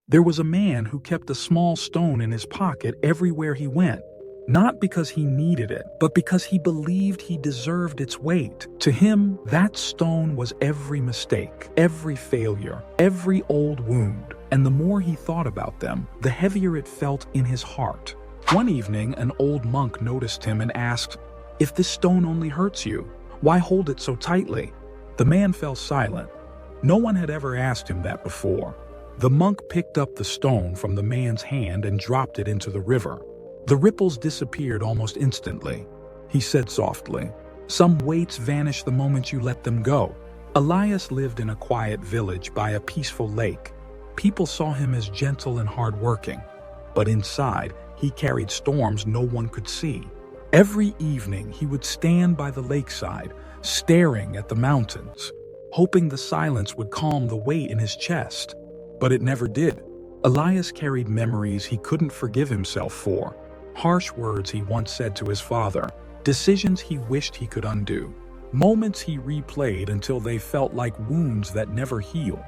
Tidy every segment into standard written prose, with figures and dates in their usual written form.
There was a man who kept a small stone in his pocket everywhere he went, not because he needed it, but because he believed he deserved its weight. To him, that stone was every mistake, every failure, every old wound, and the more he thought about them, the heavier it felt in his heart. One evening, an old monk noticed him and asked, "If this stone only hurts you, why hold it so tightly?" The man fell silent. No one had ever asked him that before. The monk picked up the stone from the man's hand and dropped it into the river. The ripples disappeared almost instantly. He said softly, "Some weights vanish the moment you let them go." Elias lived in a quiet village by a peaceful lake. People saw him as gentle and hardworking, but inside, he carried storms no one could see. Every evening, he would stand by the lakeside, staring at the mountains, hoping the silence would calm the weight in his chest. But it never did. Elias carried memories he couldn't forgive himself for, harsh words he once said to his father, decisions he wished he could undo, moments he replayed until they felt like wounds that never healed.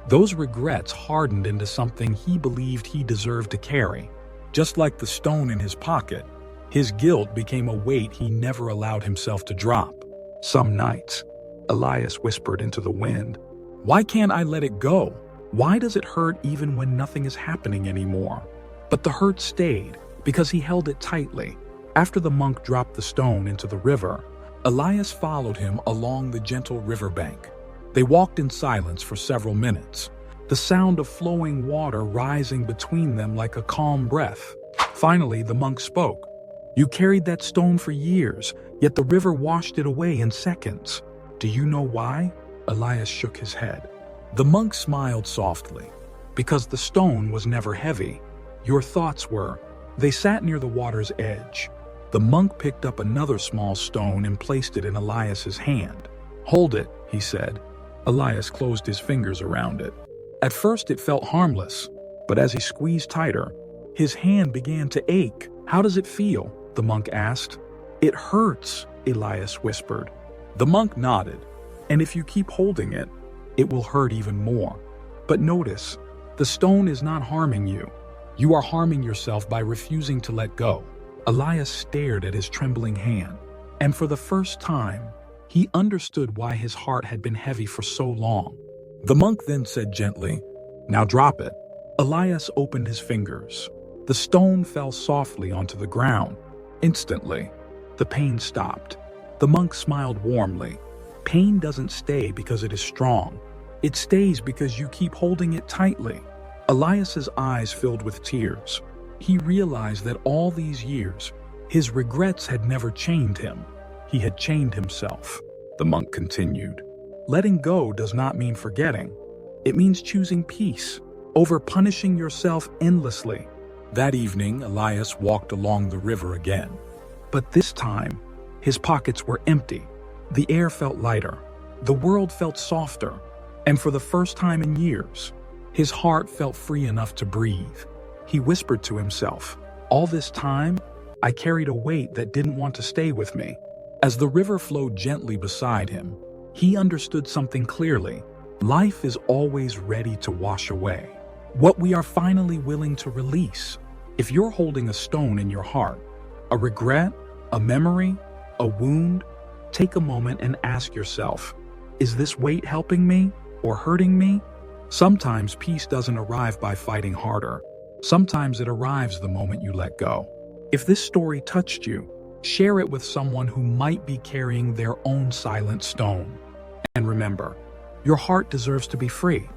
Those regrets hardened into something he believed he deserved to carry. Just like the stone in his pocket, his guilt became a weight he never allowed himself to drop. Some nights, Elias whispered into the wind, "Why can't I let it go? Why does it hurt even when nothing is happening anymore?" But the hurt stayed because he held it tightly. After the monk dropped the stone into the river, Elias followed him along the gentle riverbank. They walked in silence for several minutes, the sound of flowing water rising between them like a calm breath. Finally, the monk spoke. "You carried that stone for years, yet the river washed it away in seconds. Do you know why?" Elias shook his head. The monk smiled softly. "Because the stone was never heavy. Your thoughts were." They sat near the water's edge. The monk picked up another small stone and placed it in Elias's hand. "Hold it," he said. Elias closed his fingers around it. At first it felt harmless, but as he squeezed tighter, his hand began to ache. "How does it feel?" the monk asked. "It hurts," Elias whispered. The monk nodded. "And if you keep holding it, it will hurt even more. But notice, the stone is not harming you. You are harming yourself by refusing to let go." Elias stared at his trembling hand, and for the first time, he understood why his heart had been heavy for so long. The monk then said gently, "Now drop it." Elias opened his fingers. The stone fell softly onto the ground. Instantly, the pain stopped. The monk smiled warmly. Pain doesn't stay because it is strong. It stays because you keep holding it tightly. Elias's eyes filled with tears. He realized that all these years, his regrets had never chained him. He had chained himself. The monk continued, "Letting go does not mean forgetting. It means choosing peace over punishing yourself endlessly." That evening, Elias walked along the river again. But this time, his pockets were empty. The air felt lighter. The world felt softer. And for the first time in years, his heart felt free enough to breathe. He whispered to himself, "All this time, I carried a weight that didn't want to stay with me." As the river flowed gently beside him, he understood something clearly. Life is always ready to wash away what we are finally willing to release. If you're holding a stone in your heart, a regret, a memory, a wound, take a moment and ask yourself, is this weight helping me or hurting me? Sometimes peace doesn't arrive by fighting harder. Sometimes it arrives the moment you let go. If this story touched you, share it with someone who might be carrying their own silent stone. And remember, your heart deserves to be free.